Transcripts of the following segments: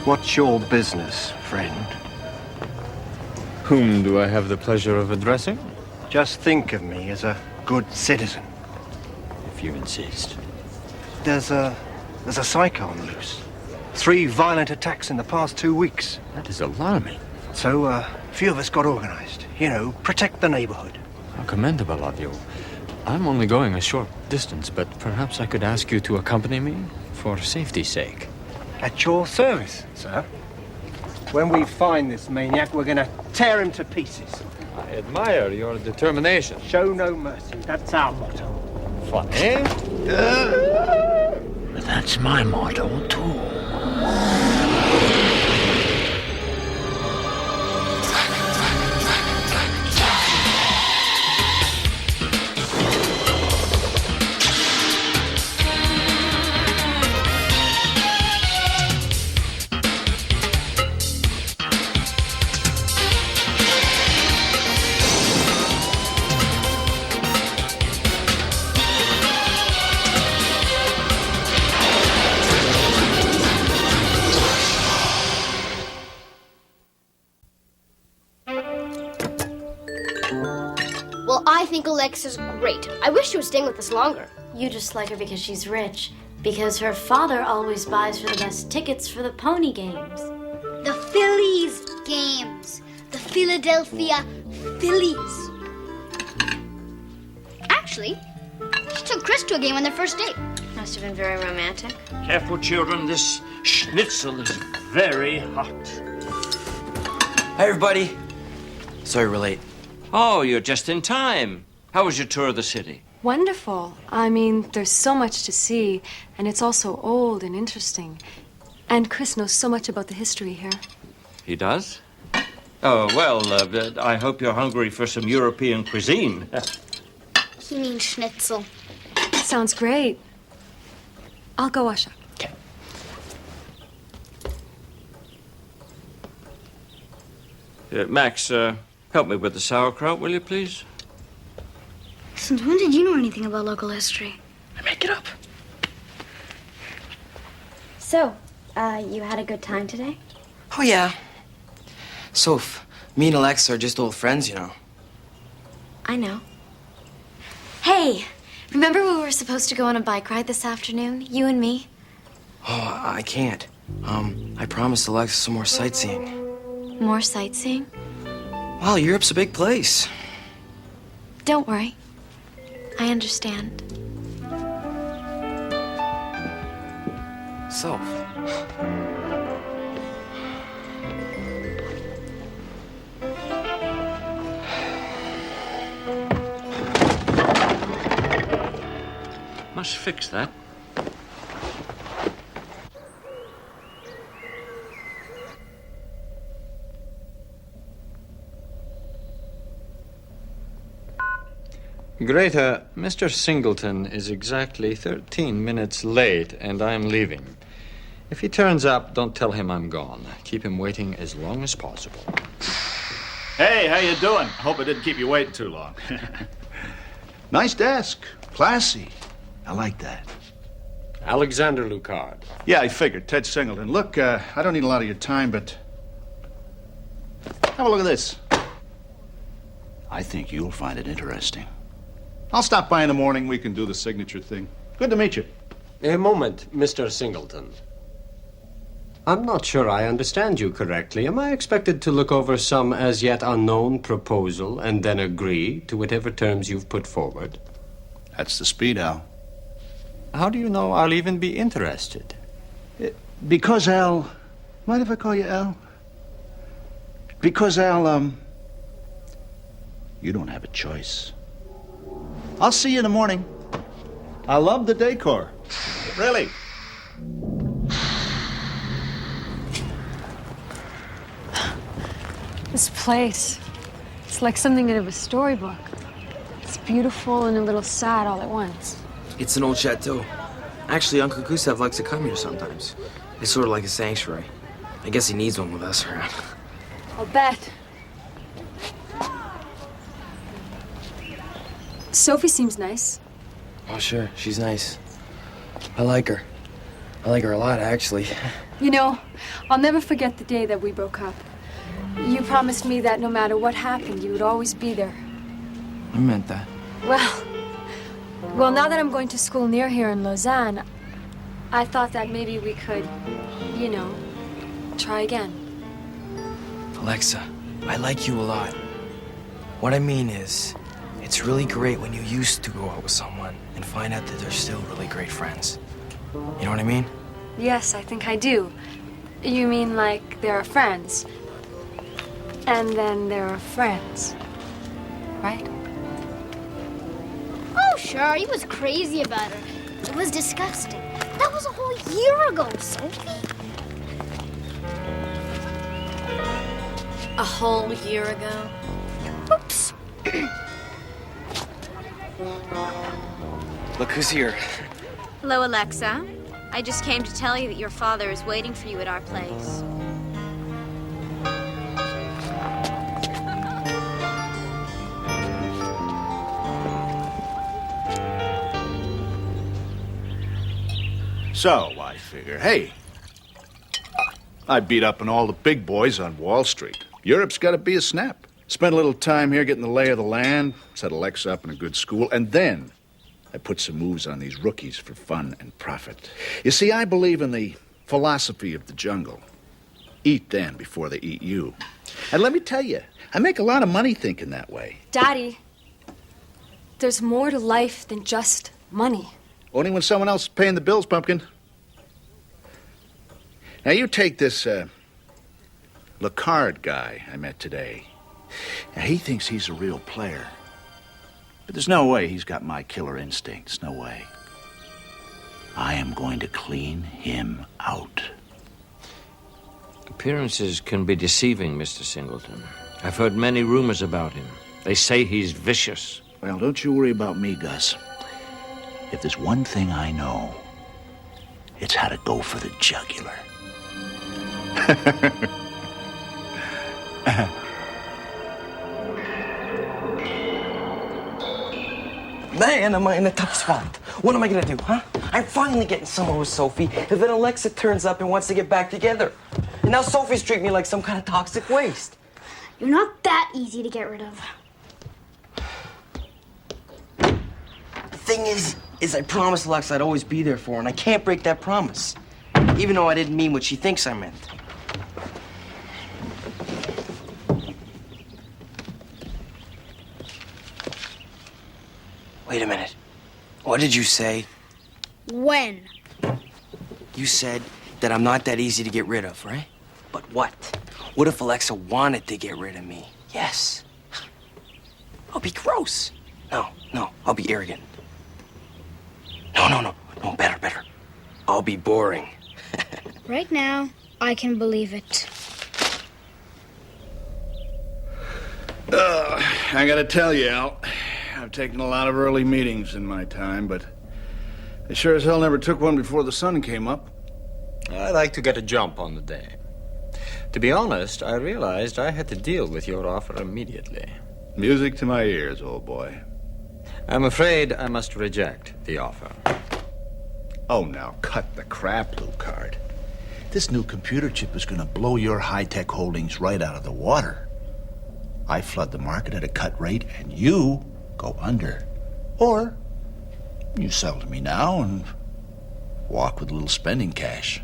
What's your business, friend? Whom do I have the pleasure of addressing? Just think of me as a good citizen. If you insist. There's a psycho on the loose. 3 violent attacks in the past 2 weeks. That is alarming. So, a few of us got organized. You know, protect the neighborhood. How commendable of you. I'm only going a short distance, but perhaps I could ask you to accompany me for safety's sake. At your service, sir. When we find this maniac, we're gonna tear him to pieces. I admire your determination. Show no mercy. That's our motto. Funny. But that's my motto, too. Well, I think Alexa's great. I wish she was staying with us longer. You just like her because she's rich. Because her father always buys her the best tickets for the pony games. The Phillies games. The Philadelphia Phillies. Actually, she took Chris to a game on their first date. Must have been very romantic. Careful, children. This schnitzel is very hot. Hi, everybody. Sorry we're late. Oh, you're just in time. How was your tour of the city? Wonderful. I mean, there's so much to see, and it's all so old and interesting. And Chris knows so much about the history here. He does? Oh, well, I hope you're hungry for some European cuisine. He means schnitzel. Sounds great. I'll go wash up. Okay. Max, help me with the sauerkraut, will you, please? Since when did you know anything about local history? I make it up. So, you had a good time today? Oh, yeah. Soph, me and Alex are just old friends, you know. I know. Hey, remember we were supposed to go on a bike ride this afternoon? You and me? Oh, I can't. I promised Alex some more sightseeing. More sightseeing? Wow, Europe's a big place. Don't worry. I understand. Soph. Must fix that. Greta, Mr. Singleton is exactly 13 minutes late, and I'm leaving. If he turns up, don't tell him I'm gone. Keep him waiting as long as possible. Hey, how you doing? Hope I didn't keep you waiting too long. Nice desk. Classy. I like that. Alexander Lucard. Yeah, I figured. Ted Singleton. Look, I don't need a lot of your time, but have a look at this. I think you'll find it interesting. I'll stop by in the morning. We can do the signature thing. Good to meet you. A moment, Mr. Singleton. I'm not sure I understand you correctly. Am I expected to look over some as yet unknown proposal and then agree to whatever terms you've put forward? That's the speed, Al. How do you know I'll even be interested? Because, Al... Mind if I call you Al? Because, Al, you don't have a choice. I'll see you in the morning. I love the decor. Really. This place, it's like something out of a storybook. It's beautiful and a little sad all at once. It's an old chateau. Actually, Uncle Gustav likes to come here sometimes. It's sort of like a sanctuary. I guess he needs one with us around. I'll bet. Sophie seems nice. Oh, sure. She's nice. I like her. I like her a lot, actually. You know, I'll never forget the day that we broke up. You promised me that no matter what happened, you would always be there. I meant that. Well, now that I'm going to school near here in Lausanne, I thought that maybe we could, you know, try again. Alexa, I like you a lot. What I mean is, it's really great when you used to go out with someone and find out that they're still really great friends. You know what I mean? Yes, I think I do. You mean like there are friends, and then there are friends, right? Oh, sure, he was crazy about her. It was disgusting. That was a whole year ago, Sophie. A whole year ago? Oops. Look who's here. Hello, Alexa. I just came to tell you that your father is waiting for you at our place. So, I figure, hey, I beat up on all the big boys on Wall Street. Europe's got to be a snap. Spent a little time here getting the lay of the land, set Alexa up in a good school, and then I put some moves on these rookies for fun and profit. You see, I believe in the philosophy of the jungle. Eat them before they eat you. And let me tell you, I make a lot of money thinking that way. Daddy, there's more to life than just money. Only when someone else is paying the bills, Pumpkin. Now, you take this, Lacard guy I met today. Now, he thinks he's a real player. But there's no way he's got my killer instincts. No way. I am going to clean him out. Appearances can be deceiving, Mr. Singleton. I've heard many rumors about him. They say he's vicious. Well, don't you worry about me, Gus. If there's one thing I know, it's how to go for the jugular. Man, am I in a tough spot. What am I gonna do, huh? I'm finally getting somewhere with Sophie, and then Alexa turns up and wants to get back together. And now Sophie's treating me like some kind of toxic waste. You're not that easy to get rid of. The thing is I promised Alexa I'd always be there for her, and I can't break that promise. Even though I didn't mean what she thinks I meant. Wait a minute. What did you say? When? You said that I'm not that easy to get rid of, right? But what? What if Alexa wanted to get rid of me? Yes. I'll be gross. No, I'll be arrogant. No, better. I'll be boring. Right now, I can believe it. I gotta tell you, Al, I've taken a lot of early meetings in my time, but I sure as hell never took one before the sun came up. I like to get a jump on the day. To be honest, I realized I had to deal with your offer immediately. Music to my ears, old boy. I'm afraid I must reject the offer. Oh, now cut the crap, Lucard. This new computer chip is gonna blow your high-tech holdings right out of the water. I flood the market at a cut rate, and you go under. Or you sell to me now and walk with a little spending cash.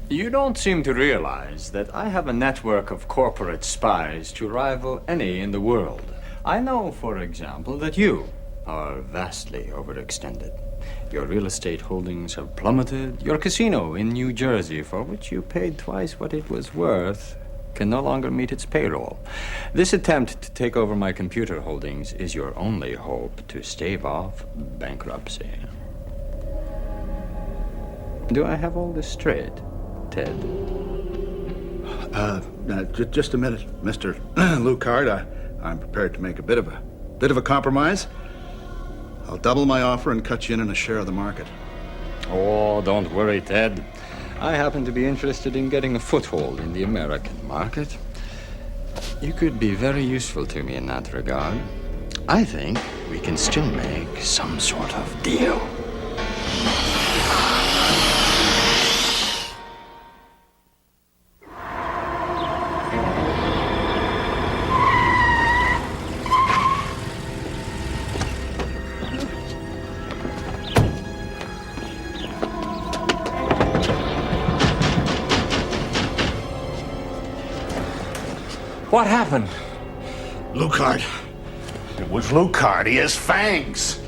You don't seem to realize that I have a network of corporate spies to rival any in the world. I know, for example, that you are vastly overextended. Your real estate holdings have plummeted. Your casino in New Jersey, for which you paid twice what it was worth, can no longer meet its payroll. This attempt to take over my computer holdings is your only hope to stave off bankruptcy. Do I have all this straight, Ted? Just a minute, Mr. Lucard. I'm prepared to make a bit of a compromise. I'll double my offer and cut you in a share of the market. Oh, don't worry, Ted. I happen to be interested in getting a foothold in the American market. You could be very useful to me in that regard. I think we can still make some sort of deal. What happened? Lucard. It was Lucard. He has fangs.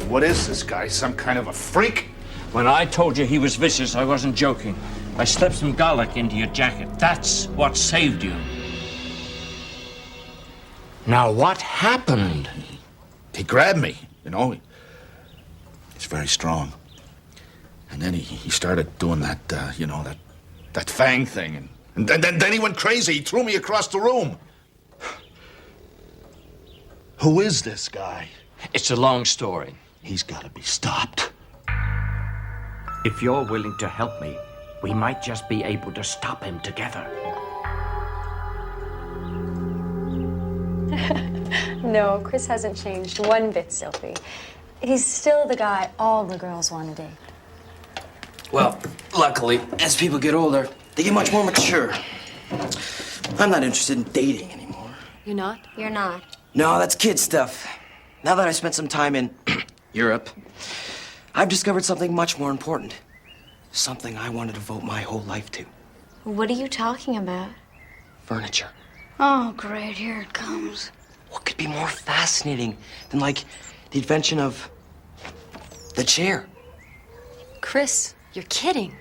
What is this guy? Some kind of a freak? When I told you he was vicious, I wasn't joking. I slipped some garlic into your jacket. That's what saved you. Now, what happened? He grabbed me, you know. He's very strong. And then he started doing that, that fang thing. And then he went crazy. He threw me across the room. Who is this guy? It's a long story. He's got to be stopped. If you're willing to help me, we might just be able to stop him together. No, Chris hasn't changed one bit, Sophie. He's still the guy all the girls want to date. Well, luckily, as people get older, they get much more mature. I'm not interested in dating anymore. You're not? You're not. No, that's kid stuff. Now that I spent some time in Europe, I've discovered something much more important. Something I want to devote my whole life to. What are you talking about? Furniture. Oh, great. Here it comes. What could be more fascinating than, like, the invention of the chair? Chris, you're kidding.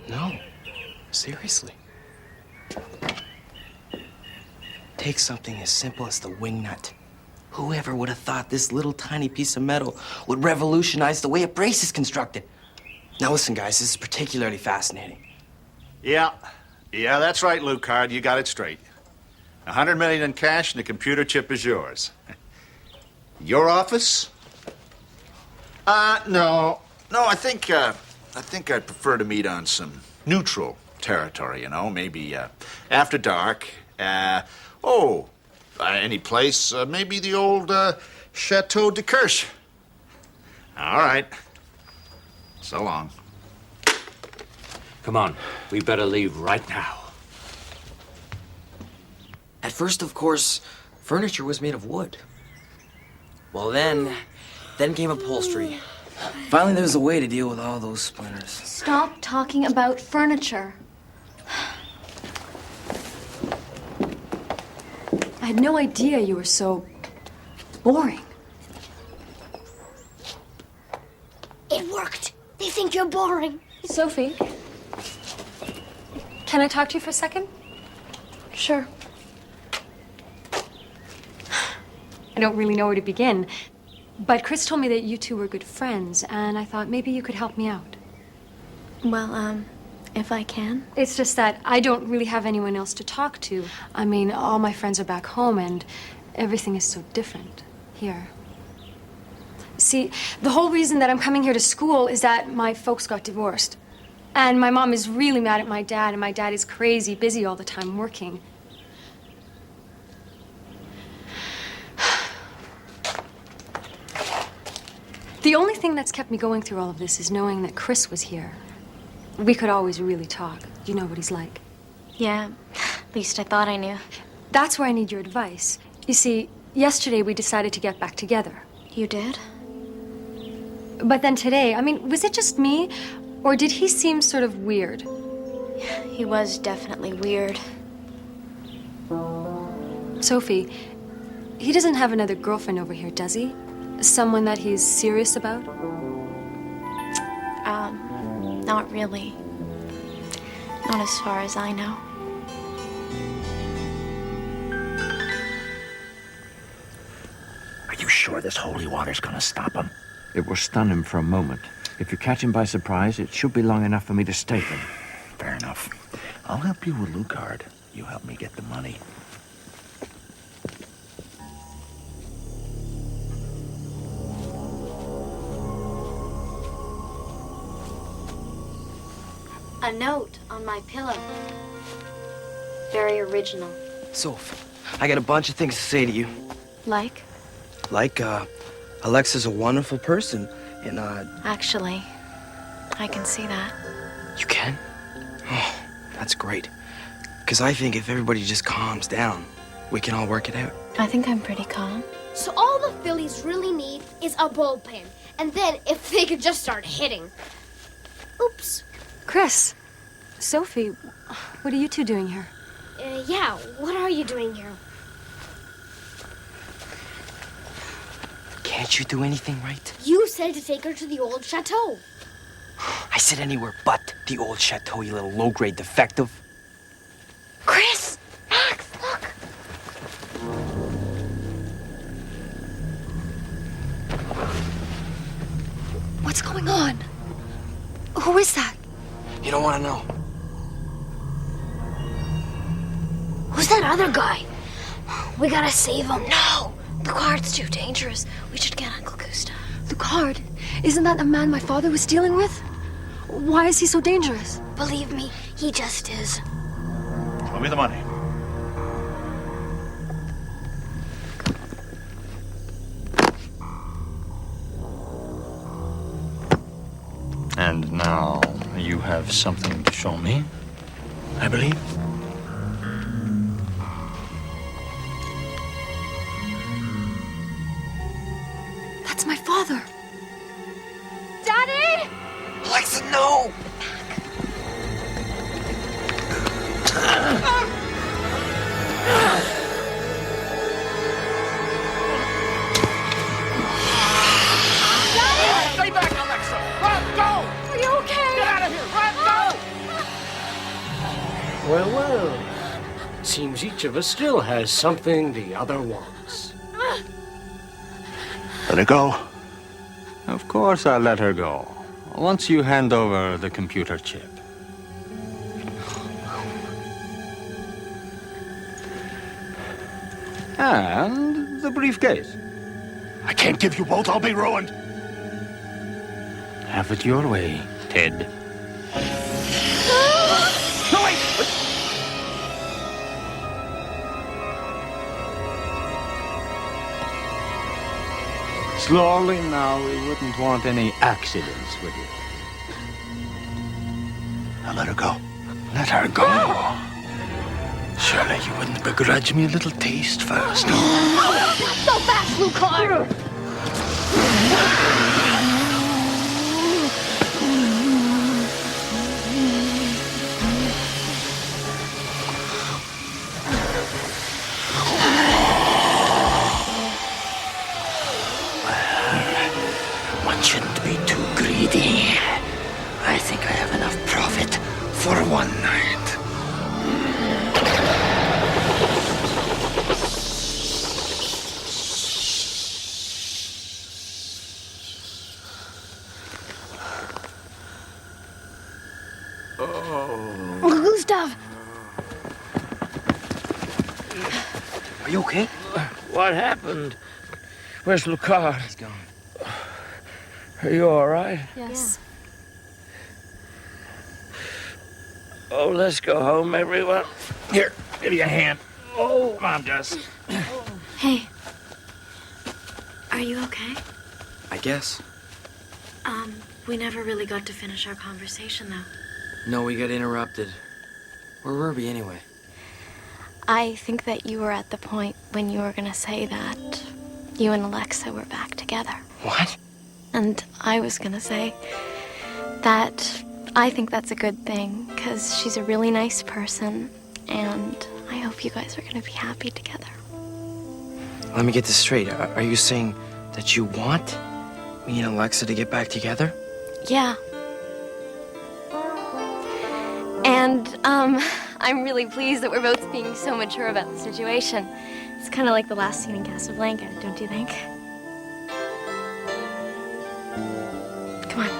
No, seriously. Take something as simple as the wing nut. Whoever would have thought this little tiny piece of metal would revolutionize the way a brace is constructed? Now listen, guys, this is particularly fascinating. Yeah, that's right, Lucard. You got it straight. $100 million in cash and the computer chip is yours. Your office? No, I think I'd prefer to meet on some neutral territory, you know, maybe after dark. Any place, maybe the old Chateau de Kirsch. All right. So long. Come on, we better leave right now. At first, of course, furniture was made of wood. Well, then came upholstery. Finally, there was a way to deal with all those splinters. Stop talking about furniture. I had no idea you were so boring. It worked. They think you're boring. Sophie, can I talk to you for a second? Sure. I don't really know where to begin, but Chris told me that you two were good friends, and I thought maybe you could help me out. Well, if I can. It's just that I don't really have anyone else to talk to. I mean, all my friends are back home, and everything is so different here. See, the whole reason that I'm coming here to school is that my folks got divorced. And my mom is really mad at my dad, and my dad is crazy busy all the time working. The only thing that's kept me going through all of this is knowing that Chris was here. We could always really talk. You know what he's like. Yeah, at least I thought I knew. That's where I need your advice. You see, yesterday we decided to get back together. You did? But then today, I mean, was it just me? Or did he seem sort of weird? He was definitely weird. Sophie, he doesn't have another girlfriend over here, does he? Someone that he's serious about? Not really. Not as far as I know. Are you sure this holy water's gonna stop him? It will stun him for a moment. If you catch him by surprise, it should be long enough for me to stake him. Fair enough. I'll help you with Lucard. You help me get the money. A note on my pillow. Very original. Soph, I got a bunch of things to say to you. Like? Like, Alexa's a wonderful person, and, Actually, I can see that. You can? Oh, that's great. Because I think if everybody just calms down, we can all work it out. I think I'm pretty calm. So all the Phillies really need is a bullpen. And then if they could just start hitting. Oops. Chris, Sophie, what are you two doing here? Yeah, what are you doing here? Can't you do anything right? You said to take her to the old chateau. I said anywhere but the old chateau, you little low-grade defective. Chris! Max, look! What's going on? Who is that? You don't want to know. Who's that other guy? We gotta save him. No! The card's too dangerous. We should get Uncle Gustav. The card? Isn't that the man my father was dealing with? Why is he so dangerous? Believe me, he just is. Show me the money. And now you have something to show me, I believe. That's my father. Daddy! Alexa, no! Stay back, Alexa! Run, go! Are you okay? Get out of here! Run, go! Well, well. Seems each of us still has something the other wants. Let her go. Of course I'll let her go. Once you hand over the computer chip. And the briefcase. I can't give you both. I'll be ruined. Have it your way, Ted. No, wait! Slowly now, we wouldn't want any accidents with you. Now let her go. Let her go. Surely you wouldn't begrudge me a little taste first. Not so fast, Lucard! One shouldn't be too greedy. I think I have enough profit for one night. Uncle Gustav! Are you okay? What happened? Where's Lucard? He's gone. Are you all right? Yes. Oh, let's go home, everyone. Here, give you a hand. Oh, Mom does. Hey. Are you okay? I guess. We never really got to finish our conversation, though. No, we got interrupted. Where were we anyway? I think that you were at the point when you were gonna say that you and Alexa were back together. What? And I was gonna say that I think that's a good thing, because she's a really nice person, and I hope you guys are gonna be happy together. Let me get this straight. Are you saying that you want me and Alexa to get back together? Yeah. And, I'm really pleased that we're both being so mature about the situation. It's kind of like the last scene in Casablanca, don't you think? Come on.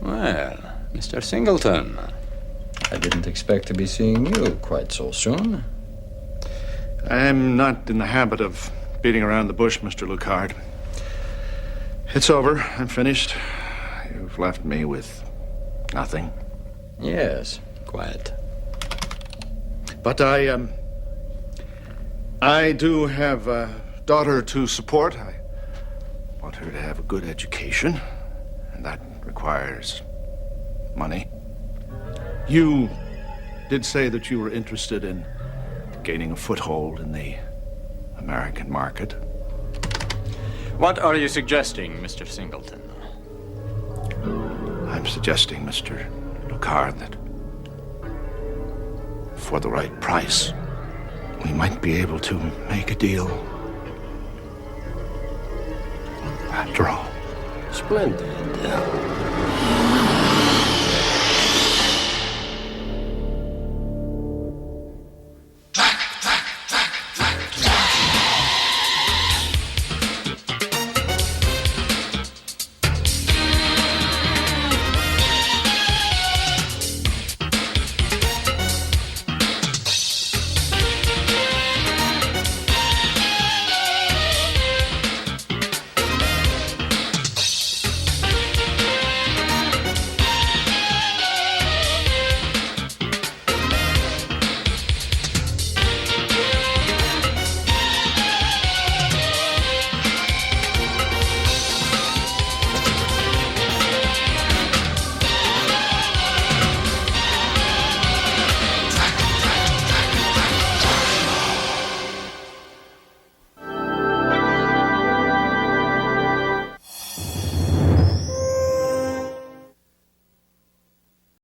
Well, Mr. Singleton, I didn't expect to be seeing you quite so soon. I'm not in the habit of beating around the bush, Mr. Lucard. It's over. I'm finished. You've left me with nothing. Yes, quite. But I do have a daughter to support. I want her to have a good education, and that requires money. You did say that you were interested in gaining a foothold in the American market. What are you suggesting, Mr. Singleton? I'm suggesting, Mr. Lucard, that for the right price, we might be able to make a deal. After all. Splendid.